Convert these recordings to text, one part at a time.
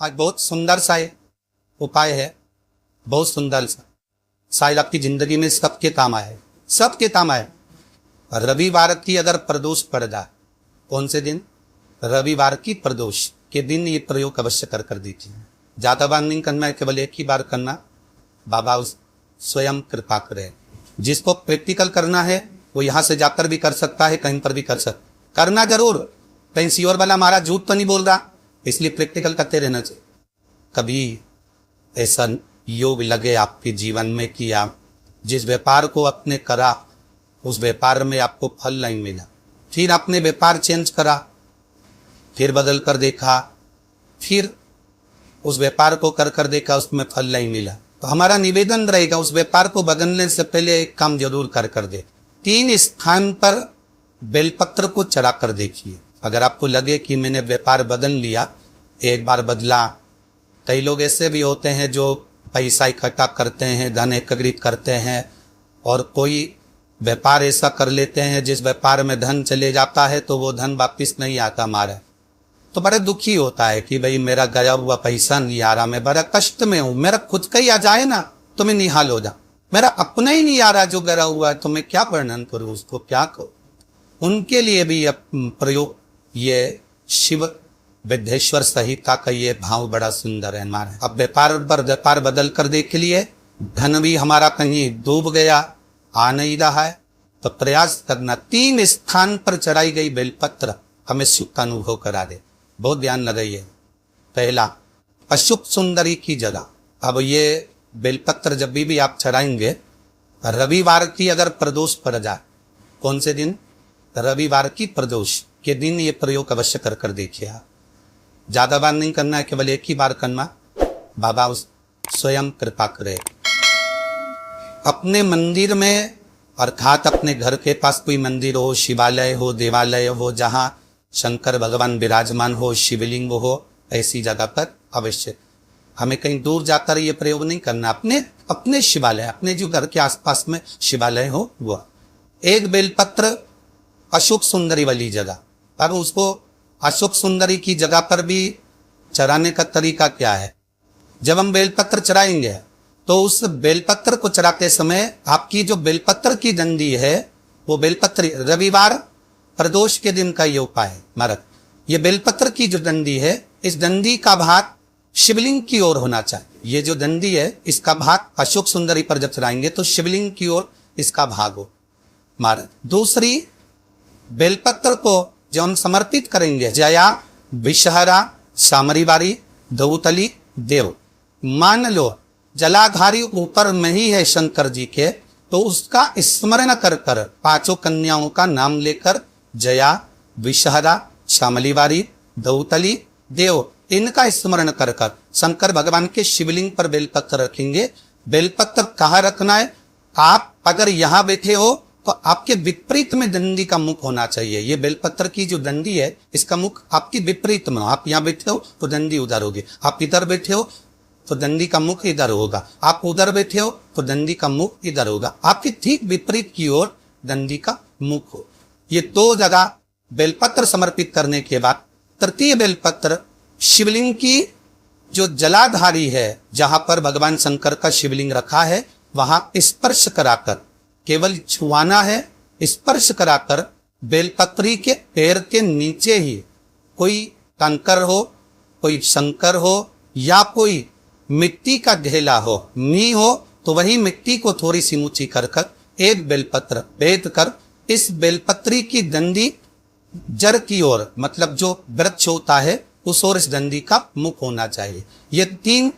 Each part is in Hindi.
आज बहुत सुंदर सा उपाय है, बहुत सुंदर सा, शायद आपकी जिंदगी में सबके काम आए, सबके काम आए। रविवार की अगर प्रदोष पड़ जाए, कौन से दिन? रविवार की प्रदोष के दिन ये प्रयोग अवश्य कर दीजिए। ज्यादा बार नहीं करना है, केवल एक ही बार करना। बाबा उस स्वयं कृपा करे। जिसको प्रैक्टिकल करना है वो यहां से जाकर भी कर सकता है, कहीं पर भी कर सकता, करना जरूर। कहीं सियोर वाला हमारा झूठ तो नहीं बोल रहा, इसलिए प्रैक्टिकल करते रहना चाहिए। कभी ऐसा योग लगे आपके जीवन में कि आप जिस व्यापार को आपने करा उस व्यापार में आपको फल नहीं मिला, फिर आपने व्यापार चेंज करा, फिर बदल कर देखा, फिर उस व्यापार को कर देखा, उसमें फल नहीं मिला, तो हमारा निवेदन रहेगा उस व्यापार को बदलने से पहले एक काम जरूर कर दे। 3 स्थान पर बेलपत्र को चढ़ा कर देखिए। अगर आपको लगे कि मैंने व्यापार बदल लिया, एक बार बदला। कई लोग ऐसे भी होते हैं जो पैसा इकट्ठा करते हैं, धन एकत्रित करते हैं, और कोई व्यापार ऐसा कर लेते हैं जिस व्यापार में धन चले जाता है तो वो धन वापिस नहीं आता हमारा, तो बड़े दुखी होता है कि भाई मेरा गया हुआ पैसा नहीं आ रहा, मैं बड़ा कष्ट में हूं, मेरा खुद का ही आ जाए ना तो मैं निहाल हो जा, मेरा अपना ही नहीं आ रहा जो गया हुआ है, तो मैं क्या वर्णन करूं, उसको क्या कहूं। उनके लिए भी प्रयोग ये शिव विद्येश्वर संहिता का ये भाव बड़ा सुंदर है हमारा। अब व्यापार बदल कर देख लिए, धन भी हमारा कहीं डूब गया, आ नहीं रहा है, तो प्रयास करना 3 स्थान पर चढ़ाई गई बेलपत्र हमें सुख का अनुभव करा दे। बहुत ध्यान लगाइए। पहला, अशुभ सुंदरी की जगह। अब ये बेलपत्र जब भी आप चढ़ाएंगे, रविवार की अगर प्रदोष पड़ जाए, कौन से दिन? रविवार की प्रदोष के दिन ये प्रयोग अवश्य कर देखिए। ज्यादा बार नहीं करना है, केवल एक ही बार करना। बाबा उस स्वयं कृपा करे। अपने मंदिर में, अर्थात अपने घर के पास कोई मंदिर हो, शिवालय हो, देवालय हो, जहां शंकर भगवान विराजमान हो, शिवलिंग हो, ऐसी जगह पर अवश्य, हमें कहीं दूर जाकर ये प्रयोग नहीं करना। अपने शिवालय, अपने जो घर के आसपास में शिवालय हो वो एक बेलपत्र अशुभ सुंदरी वाली जगह। अब उसको अशुभ सुंदरी की जगह पर भी चढ़ाने का तरीका क्या है? जब हम बेलपत्र चढ़ाएंगे तो उस बेलपत्र को चढ़ाते समय आपकी जो बेलपत्र की डंडी है वो बेलपत्र, रविवार प्रदोष के दिन का ये उपाय है महाराज। ये बेलपत्र की जो डंडी है, इस डंडी का भाग शिवलिंग की ओर होना चाहिए। ये जो डंडी है इसका भाग अशुभ सुंदरी पर जब चढ़ाएंगे तो शिवलिंग की ओर इसका भाग हो महाराज। दूसरी, बेलपत्र को जो हम समर्पित करेंगे, जया विषहरा सामरीवारी दौतली देव, मान लो जलाधारी ऊपर में ही है शंकर जी के, तो उसका स्मरण कर 5 कन्याओं का नाम लेकर जया विषहरा श्यामलीवारी दौतली देव, इनका स्मरण कर शंकर भगवान के शिवलिंग पर बेलपत्र रखेंगे। बेलपत्र कहाँ रखना है? आप अगर यहाँ बैठे हो तो आपके विपरीत में डंडी का मुख होना चाहिए। ये बेलपत्र की जो डंडी है इसका मुख आपकी विपरीत में हो। आप यहाँ बैठे हो तो डंडी उधर होगी, आप इधर बैठे हो तो डंडी का मुख इधर होगा, आप उधर बैठे हो तो डंडी का मुख इधर होगा, आपकी ठीक विपरीत की ओर डंडी का मुख हो। ये 2 जगह बेलपत्र समर्पित करने के बाद तृतीय बेलपत्र शिवलिंग की जो जलाधारी है, जहां पर भगवान शंकर का शिवलिंग रखा है, वहां स्पर्श कराकर, केवल छुआना है, स्पर्श कराकर बेलपत्री के पैर के नीचे ही कोई कंकर हो, कोई शंकर हो, या कोई मिट्टी का ढेला हो, नी हो, तो वही मिट्टी को थोड़ी सी ऊंची कर एक बेलपत्र बेद कर इस बेलपत्री की डंडी जड़ की ओर, मतलब जो वृक्ष होता है उस ओर इस डंडी का मुख होना चाहिए। ये 3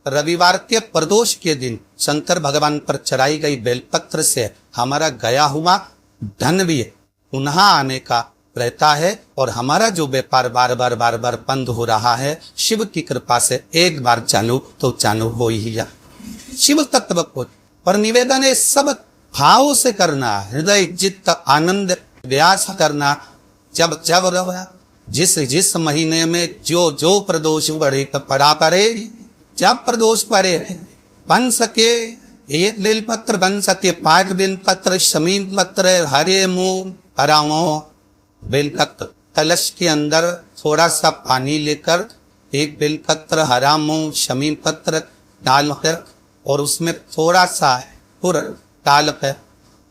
रविवार के प्रदोष के दिन शंकर भगवान पर चढ़ाई गई बेलपत्र से हमारा गया हुआ धन भी पुनः आने का रहता है, और हमारा जो व्यापार बार बार बंद हो रहा है, शिव की कृपा से एक बार चालू तो चालू हो ही जा। शिव तत्व को पर निवेदन है, सब भाव से करना, हृदय चित्त आनंद व्यास करना। जब जिस महीने में जो प्रदोष बढ़े पड़ा पड़े, जब प्रदोष पड़े बन सके एक बेलपत्र, बन सके 5 बेलपत्र, शमीन पत्र, हरे मुंह हराओ बेलपत्र, कलश के अंदर थोड़ा सा पानी लेकर एक बेलपत्र, हरा मूंग, शमी पत्र डालकर और उसमें थोड़ा सा पुर डालकर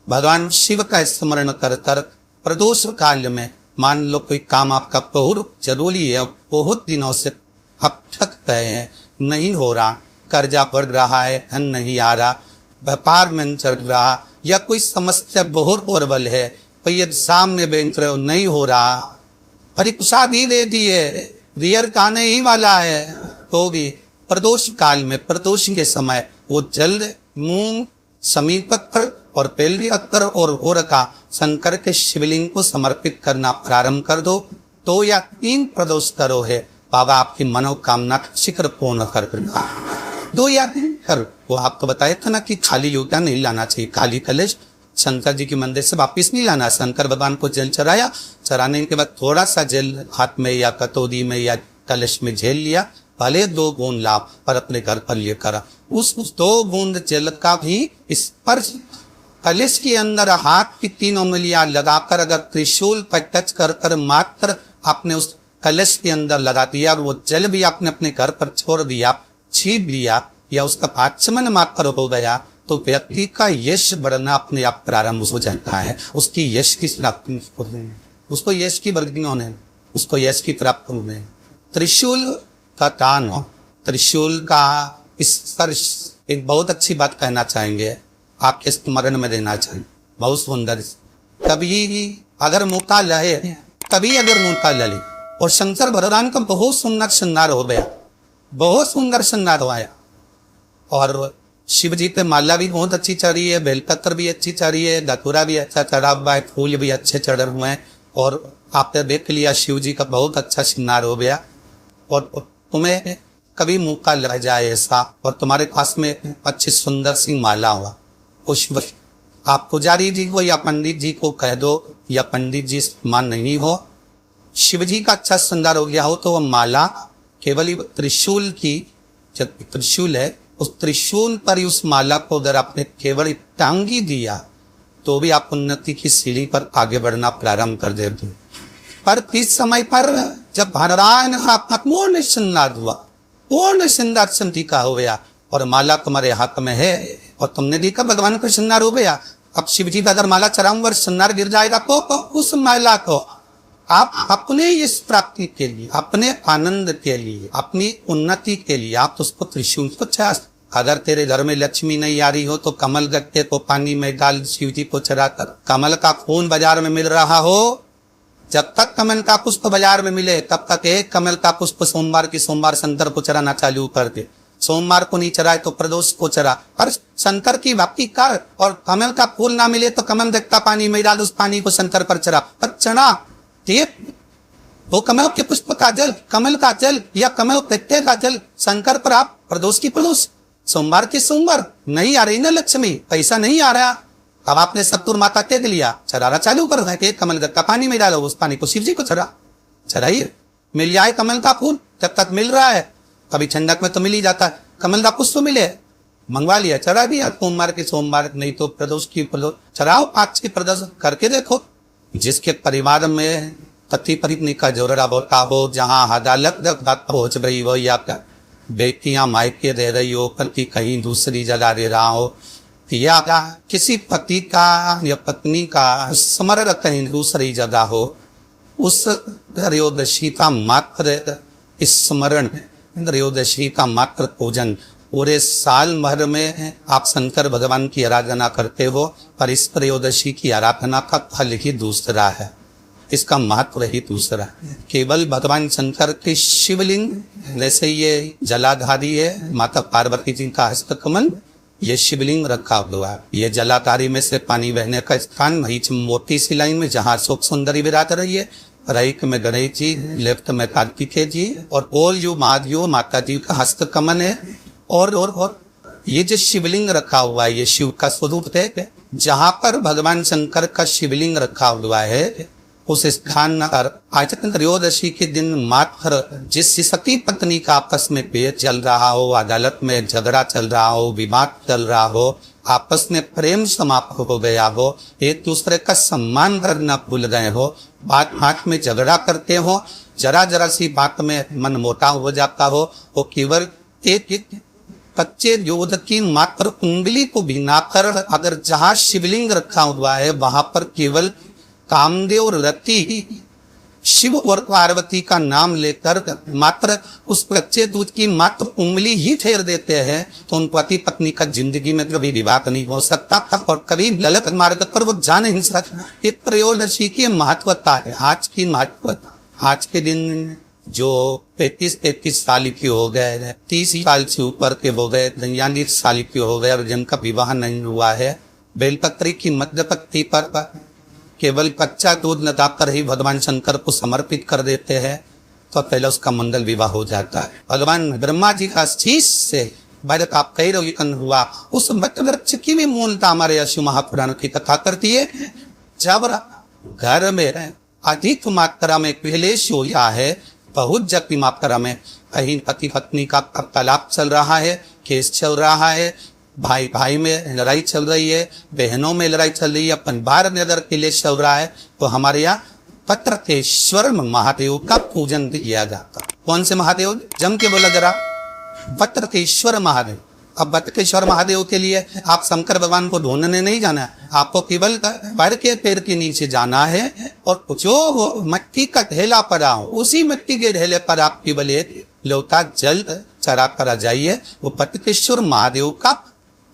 भगवान शिव का स्मरण कर कर प्रदोष काल में, मान लो कोई काम आपका बहुत जरूरी है, बहुत दिनों से आप थक गए हैं, नहीं हो रहा, कर्जा बढ़ रहा है, धन नहीं आ रहा, व्यापार में चल रहा, या कोई समस्या बहुत प्रबल है, कोई एग्जाम में बैंक रहे हो नहीं हो रहा, परीक्षा भी दे दी है, रिजल्ट आने ही वाला है, तो भी प्रदोष काल में, प्रदोष के समय वो जल, मूंग, शमी पत्र और बेल पत्र और गुड़ का शंकर के शिवलिंग को समर्पित करना प्रारंभ कर दो। 2 या 3 प्रदोष करो है, बाबा आपकी मनोकामना शीघ्र पूर्ण कर देगा। 2 या 3 कर, वो आपको बताया था ना कि खाली योगा नहीं लाना चाहिए, खाली कलश शंकर जी के मंदिर से वापिस नहीं लाना। शंकर भगवान को जल चढ़ाया, चढ़ाने के बाद थोड़ा सा जल हाथ में या कटोरी में या कलश में झेल लिया, भले 2 बूंद लाभ पर अपने घर पर लेकर उस 2 बूंद जल का भी स्पर्श कलश के अंदर हाथ की 3 उंगलियां लगाकर अगर त्रिशूल पर टच कर कर मात्र आपने उस कलश के अंदर लगा दिया और वो जल भी आपने अपने घर पर छोड़ दिया, छीप लिया या उसका आचमन मात्र हो गया, तो व्यक्ति का यश बढ़ना अपने आप प्रारंभ हो जाता है। उसकी यश की प्राप्ति, उसको यश की वृद्धि होने, उसको यश की प्राप्ति होने। त्रिशूल का दान हो, त्रिशूल का स्पर्श, एक बहुत अच्छी बात कहना चाहेंगे, आपके स्मरण में देना चाहिए, बहुत सुंदर। कभी अगर मौका लहे, तभी अगर मौका लले, और शंकर भगवान का बहुत सुंदर श्रृंगार हो गया, बहुत सुंदर श्रृंगार हुआ, और शिव जी पे माला भी बहुत अच्छी चढ़ी है, बेलपत्र भी अच्छी चढ़ी है, धतूरा भी अच्छा चढ़ा हुआ है, फूल भी अच्छे चढ़े हुए हैं, और आपने देख लिया शिव जी का बहुत अच्छा श्रृंगार हो गया। और तुम्हें कभी मौका लग जाए ऐसा और तुम्हारे पास में अच्छी सुंदर सी माला हुआ, उस आप पुजारी जी को या पंडित जी को कह दो, या पंडित जी मान नहीं हो, शिव जी का अच्छा श्रृंगार हो गया हो, तो वह माला केवल त्रिशूल की, जब त्रिशूल है उस त्रिशूल पर उस माला को अगर आपने केवल टांगी दिया, तो भी आप उन्नति की सीढ़ी पर आगे बढ़ना प्रारंभ कर देते। पर इस समय पर जब भगवान का पूर्ण श्रृंगार हुआ, पूर्ण श्रृंगार संधि का हो गया और माला तुम्हारे हाथ में है और तुमने देखा भगवान का श्रृंगार हो गया, अब शिव जी का अगर माला चढ़ाऊंगा श्रृंगार गिर जाएगा, तो उस माला को आप अपने इस प्राप्ति के लिए, अपने आनंद के लिए, अपनी उन्नति के लिए आप उसको त्रिशूल को चढ़ा। अगर तेरे घर में लक्ष्मी नहीं आ रही हो तो कमल गट्टे को पानी में डाल शिव जी को चढ़ाकर, कमल का फूल बाजार में मिल रहा हो, जब तक कमल का पुष्प बाजार में मिले तब तक एक कमल का पुष्प सोमवार की सोमवार शंकर को चढ़ाना चालू कर दे। सोमवार को नहीं चढ़ाए तो प्रदोष को चढ़ा, पर शंकर की भक्ति कर, और कमल का फूल ना मिले तो कमल देखता पानी में डाल, उस पानी को शंकर पर चढ़ा, पर चढ़ा वो कमल के पुष्प का जल, कमल का जल या कमल पत्ते का जल शंकर पर आप प्रदोष की प्रदोष, सोमवार की सोमवार। नहीं आ रही ना लक्ष्मी, पैसा नहीं आ रहा, अब आपने सत्तुर माता टेक लिया, चढ़ाना चालू कर रहे थे, कमल का पानी में डालो, उस पानी को शिव जी को चढ़ाइए, मिल जाए कमल का फूल, जब तक मिल रहा है, कभी ठंडक में तो मिल ही जाता है, कमल का पुष्प मिले मंगवा लिया, चढ़ा दिया सोमवार के सोमवार, नहीं तो प्रदोष की प्रदोष चढ़ाओ, 5 की प्रदोष करके देखो। जिसके परिवार में पति पत्नी का जोड़ा होता हो, जहाँ अदालत पहुंच रही हो, या बेटियां मायके दे रही हो, पति कहीं दूसरी जगह रह रहा हो, या किसी पति का या पत्नी का स्मरण कहीं दूसरी जगह हो, उस त्रयोदशी का मात्र स्मरण, त्रयोदशी का मात्र पूजन, पूरे साल भर में आप शंकर भगवान की आराधना करते हो, पर इस त्रयोदशी की आराधना का फल ही दूसरा है, इसका महत्व ही दूसरा है। केवल भगवान शंकर के शिवलिंग, जैसे ये जलाधारी है माता पार्वती जी का हस्तकमल, ये शिवलिंग रखा हुआ है, ये जलाधारी में से पानी बहने का स्थान, वही मोटी सी लाइन में जहाँ अशोक सुंदरी विराज रही है, राइट में गणेश जी, लेफ्ट में कार्तिकेय जी, और ओल जो महादेव माता जी का हस्तकमल है। और ये जो शिवलिंग रखा हुआ है, ये शिव का स्वरूप है, जहाँ पर भगवान शंकर का शिवलिंग रखा हुआ है, उस स्थान पर आज त्रयोदशी के दिन मात्र जिस सती पत्नी का आपस में पेट चल रहा हो, अदालत में झगड़ा चल रहा हो, विवाद चल रहा हो, आपस में प्रेम समाप्त हो गया हो, एक दूसरे का सम्मान करना भूल गए हो, बात बात में झगड़ा करते हो, जरा जरा सी बात में मन मोटा हो जाता हो, वो केवल एक कच्चे योध की मात्र उंगली को भिंगाकर अगर जहां शिवलिंग रखा हुआ है वहां पर केवल कामदेव और रति शिव और पार्वती का नाम लेकर मात्र उस कच्चे दूध की मात्र उंगली ही फेर देते हैं, तो उन पति पत्नी का जिंदगी में कभी विवाह नहीं हो सकता था और कभी गलत मार्ग पर वो जा नहीं सकता। एक त्रयोदशी की महत्वता है। आज की महत्वता, आज के दिन जो 35-33 साल के हो गए, 30 साल से ऊपर के हो गए, 49 साल के हो गए और जिनका विवाह नहीं हुआ है, बेलपत्री की मध्य पत्ती पर केवल कच्चा दूध लगाकर ही भगवान शंकर को समर्पित कर देते हैं, तो पहले उसका मंगल विवाह हो जाता है। भगवान ब्रह्मा जी का शीश से बालक आप कई रोगिकन हुआ, उस वृक्ष की भी मूलता हमारे यशु महापुराण की कथा करती है। जब घर में अधिक मात्रा में क्लेश हो या है, बहुत जबकि मात्रा में कहीं पति पत्नी का तलाक चल रहा है, केस चल रहा है, भाई भाई में लड़ाई चल रही है, बहनों में लड़ाई चल रही है, परिवार में अगर क्लेश चल रहा है, तो हमारे यहाँ वत्रकेश्वर महादेव का पूजन किया जाता। कौन से महादेव? जम के बोला जरा, वत्रकेश्वर महादेव। अब वत्रकेश्वर महादेव के लिए आप शंकर भगवान को ढूंढने नहीं जाना है, आपको केवल पैर के पैर के नीचे जाना है और जो मिट्टी का ढेला पड़ा हो उसी मिट्टी के ढेले पर आप केवल एक लोटा जल चढ़ा कर आ जाइए, वो वत्रकेश्वर महादेव का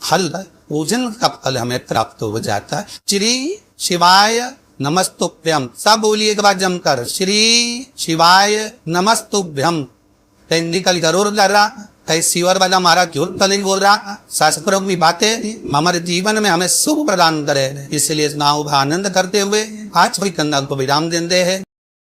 फल, पूजन का फल हमें प्राप्त हो जाता है। श्री शिवाय नमस्तुभ्यम, सब बोलिए एक बार जमकर, श्री शिवाय नमस्तुभ्यम। हिंदी का जरूर लग रहा कई सीवर वाला हमारा झूठ तो नहीं बोल रहा, शास्त्रों की बातें हमारे जीवन में हमें सुख प्रदान करे, इसलिए नाव आनंद करते हुए आज भी कंधा को विराम देते हैं।